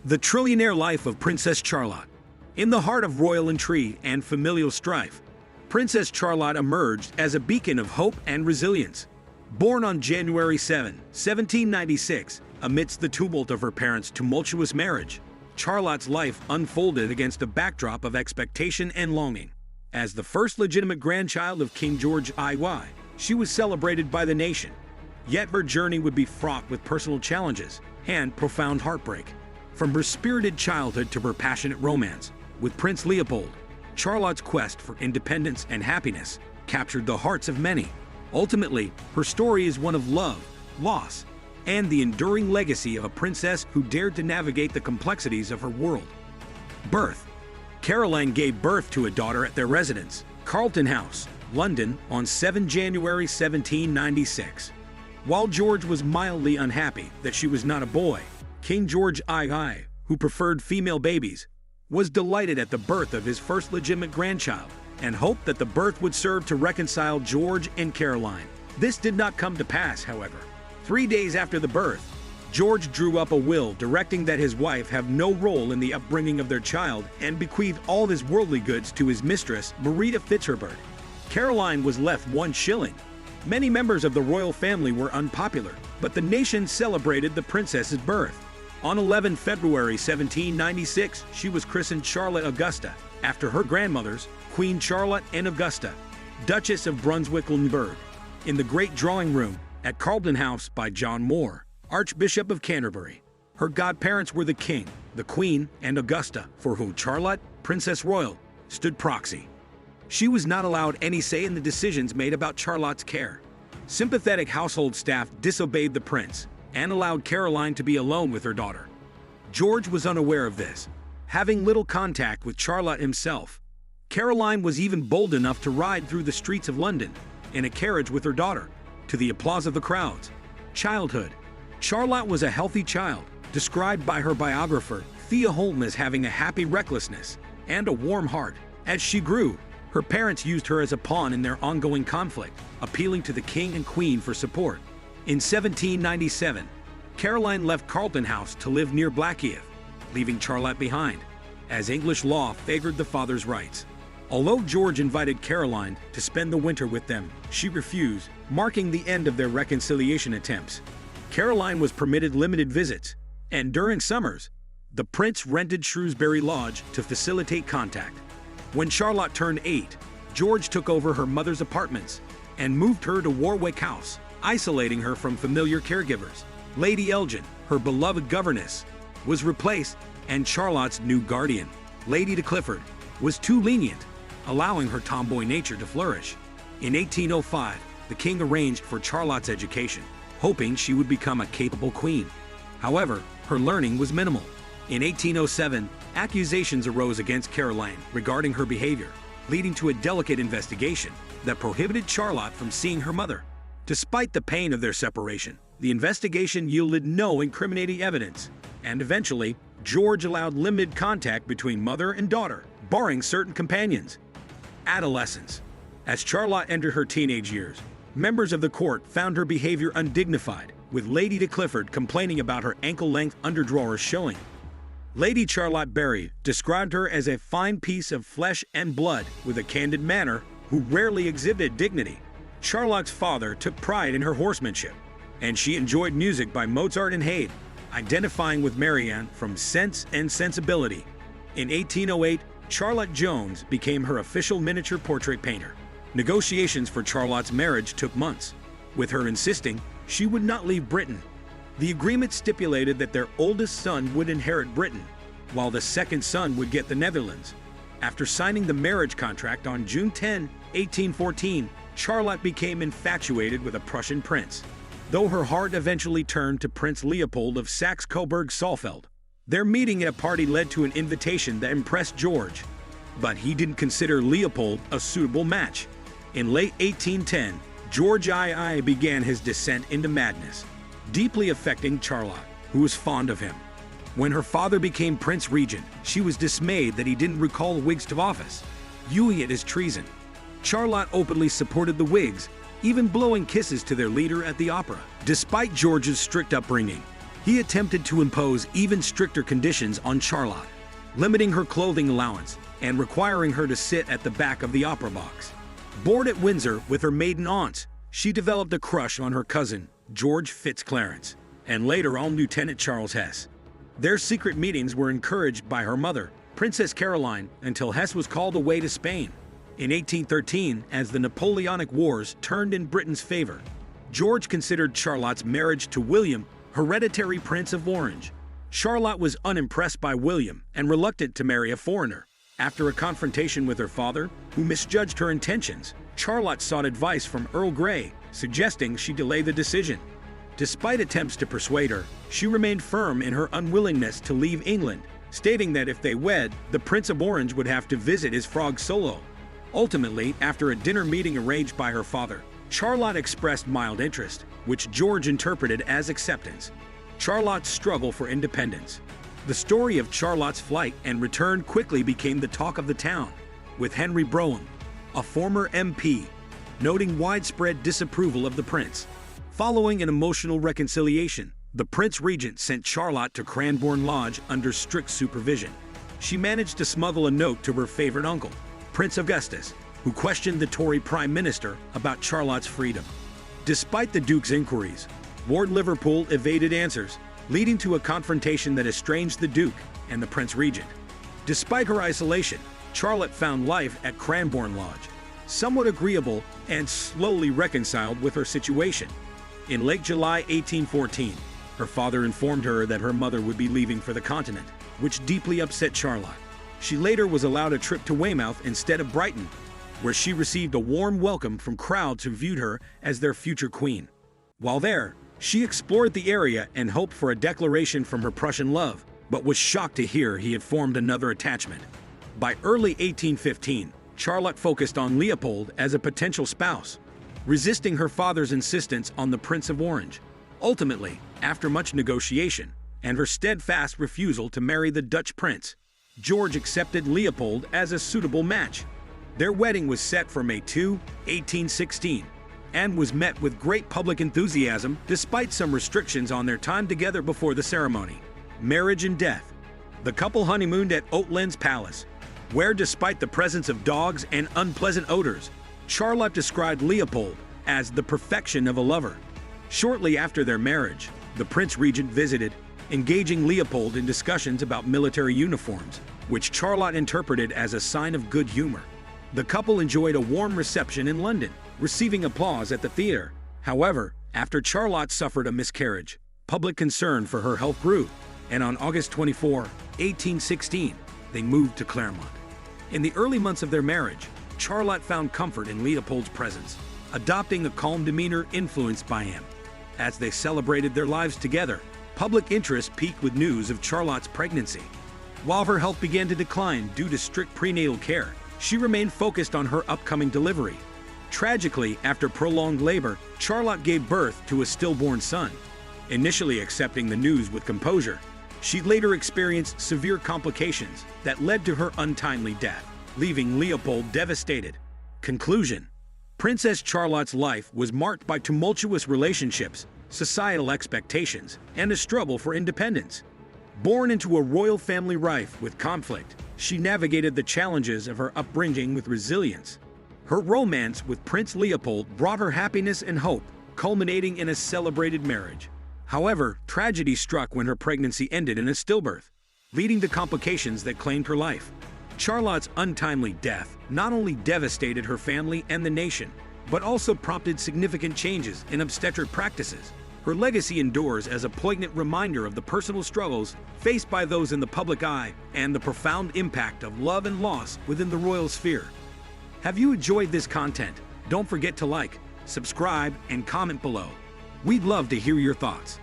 The Trillionaire life of Princess Charlotte. In the heart of royal intrigue and familial strife, Princess Charlotte emerged as a beacon of hope and resilience. Born on January 7, 1796, amidst the tumult of her parents' tumultuous marriage, Charlotte's life unfolded against a backdrop of expectation and longing. As the first legitimate grandchild of King George III, she was celebrated by the nation. Yet her journey would be fraught with personal challenges and profound heartbreak. From her spirited childhood to her passionate romance with Prince Leopold, Charlotte's quest for independence and happiness captured the hearts of many. Ultimately, her story is one of love, loss, and the enduring legacy of a princess who dared to navigate the complexities of her world. Birth. Caroline gave birth to a daughter at their residence, Carlton House, London, on 7 January 1796. While George was mildly unhappy that she was not a boy, King George II, who preferred female babies, was delighted at the birth of his first legitimate grandchild and hoped that the birth would serve to reconcile George and Caroline. This did not come to pass, however. 3 days after the birth, George drew up a will directing that his wife have no role in the upbringing of their child and bequeathed all his worldly goods to his mistress, Marita Fitzherbert. Caroline was left 1 shilling. Many members of the royal family were unpopular, but the nation celebrated the princess's birth. On 11 February 1796, she was christened Charlotte Augusta, after her grandmothers, Queen Charlotte and Augusta, Duchess of Brunswick-Lunenburg, in the great drawing room at Carlton House by John Moore, Archbishop of Canterbury. Her godparents were the King, the Queen, and Augusta, for whom Charlotte, Princess Royal, stood proxy. She was not allowed any say in the decisions made about Charlotte's care. Sympathetic household staff disobeyed the prince and allowed Caroline to be alone with her daughter. George was unaware of this, having little contact with Charlotte himself. Caroline was even bold enough to ride through the streets of London in a carriage with her daughter, to the applause of the crowds. Childhood. Charlotte was a healthy child, described by her biographer, Thea Holm, as having a happy recklessness and a warm heart. As she grew, her parents used her as a pawn in their ongoing conflict, appealing to the king and queen for support. In 1797, Caroline left Carlton House to live near Blackheath, leaving Charlotte behind, as English law favored the father's rights. Although George invited Caroline to spend the winter with them, she refused, marking the end of their reconciliation attempts. Caroline was permitted limited visits, and during summers, the prince rented Shrewsbury Lodge to facilitate contact. When Charlotte turned 8, George took over her mother's apartments and moved her to Warwick House, isolating her from familiar caregivers. Lady Elgin, her beloved governess, was replaced, and Charlotte's new guardian, Lady de Clifford, was too lenient, allowing her tomboy nature to flourish. In 1805, the king arranged for Charlotte's education, hoping she would become a capable queen. However, her learning was minimal. In 1807, accusations arose against Caroline regarding her behavior, leading to a delicate investigation that prohibited Charlotte from seeing her mother. Despite the pain of their separation, the investigation yielded no incriminating evidence, and eventually, George allowed limited contact between mother and daughter, barring certain companions. Adolescence. As Charlotte entered her teenage years, members of the court found her behavior undignified, with Lady de Clifford complaining about her ankle-length underdrawers showing. Lady Charlotte Barry described her as a fine piece of flesh and blood with a candid manner who rarely exhibited dignity. Charlotte's father took pride in her horsemanship, and she enjoyed music by Mozart and Haydn, identifying with Marianne from Sense and Sensibility. In 1808, Charlotte Jones became her official miniature portrait painter. Negotiations for Charlotte's marriage took months, with her insisting she would not leave Britain. The agreement stipulated that their oldest son would inherit Britain, while the second son would get the Netherlands. After signing the marriage contract on June 10, 1814, Charlotte became infatuated with a Prussian prince, though her heart eventually turned to Prince Leopold of Saxe-Coburg-Saalfeld. Their meeting at a party led to an invitation that impressed George, but he didn't consider Leopold a suitable match. In late 1810, George II began his descent into madness, deeply affecting Charlotte, who was fond of him. When her father became Prince Regent, she was dismayed that he didn't recall the Whigs to office, viewing it as treason. Charlotte openly supported the Whigs, even blowing kisses to their leader at the opera. Despite George's strict upbringing, He attempted to impose even stricter conditions on Charlotte, limiting her clothing allowance and requiring her to sit at the back of the opera box. Born at Windsor with her maiden aunts, she developed a crush on her cousin, George Fitzclarence, and later on Lieutenant Charles Hesse. Their secret meetings were encouraged by her mother, Princess Caroline, until Hesse was called away to Spain. In 1813, as the Napoleonic Wars turned in Britain's favor, George considered Charlotte's marriage to William, hereditary Prince of Orange. Charlotte was unimpressed by William and reluctant to marry a foreigner. After a confrontation with her father, who misjudged her intentions, Charlotte sought advice from Earl Grey, suggesting she delay the decision. Despite attempts to persuade her, she remained firm in her unwillingness to leave England, stating that if they wed, the Prince of Orange would have to visit his frog solo. Ultimately, after a dinner meeting arranged by her father, Charlotte expressed mild interest, which George interpreted as acceptance. Charlotte's struggle for independence. The story of Charlotte's flight and return quickly became the talk of the town, with Henry Brougham, a former MP, noting widespread disapproval of the prince. Following an emotional reconciliation, the Prince Regent sent Charlotte to Cranbourne Lodge under strict supervision. She managed to smuggle a note to her favorite uncle, Prince Augustus, who questioned the Tory Prime Minister about Charlotte's freedom. Despite the Duke's inquiries, Lord Liverpool evaded answers, leading to a confrontation that estranged the Duke and the Prince Regent. Despite her isolation, Charlotte found life at Cranbourne Lodge somewhat agreeable and slowly reconciled with her situation. In late July 1814, her father informed her that her mother would be leaving for the continent, which deeply upset Charlotte. She later was allowed a trip to Weymouth instead of Brighton, where she received a warm welcome from crowds who viewed her as their future queen. While there, she explored the area and hoped for a declaration from her Prussian love, but was shocked to hear he had formed another attachment. By early 1815, Charlotte focused on Leopold as a potential spouse, resisting her father's insistence on the Prince of Orange. Ultimately, after much negotiation and her steadfast refusal to marry the Dutch prince, George accepted Leopold as a suitable match. Their wedding was set for May 2, 1816, and was met with great public enthusiasm despite some restrictions on their time together before the ceremony. Marriage and death. The couple honeymooned at Oatlands Palace, where despite the presence of dogs and unpleasant odors, Charlotte described Leopold as the perfection of a lover. Shortly after their marriage, the Prince Regent visited, engaging Leopold in discussions about military uniforms, which Charlotte interpreted as a sign of good humor. The couple enjoyed a warm reception in London, receiving applause at the theater. However, after Charlotte suffered a miscarriage, public concern for her health grew, and on August 24, 1816, they moved to Claremont. In the early months of their marriage, Charlotte found comfort in Leopold's presence, adopting a calm demeanor influenced by him. As they celebrated their lives together, public interest peaked with news of Charlotte's pregnancy. While her health began to decline due to strict prenatal care, she remained focused on her upcoming delivery. Tragically, after prolonged labor, Charlotte gave birth to a stillborn son. Initially accepting the news with composure, she later experienced severe complications that led to her untimely death, leaving Leopold devastated. Conclusion: Princess Charlotte's life was marked by tumultuous relationships, societal expectations, and a struggle for independence. Born into a royal family rife with conflict, she navigated the challenges of her upbringing with resilience. Her romance with Prince Leopold brought her happiness and hope, culminating in a celebrated marriage. However, tragedy struck when her pregnancy ended in a stillbirth, leading to complications that claimed her life. Charlotte's untimely death not only devastated her family and the nation, but also prompted significant changes in obstetric practices. Her legacy endures as a poignant reminder of the personal struggles faced by those in the public eye and the profound impact of love and loss within the royal sphere. Have you enjoyed this content? Don't forget to like, subscribe, and comment below. We'd love to hear your thoughts.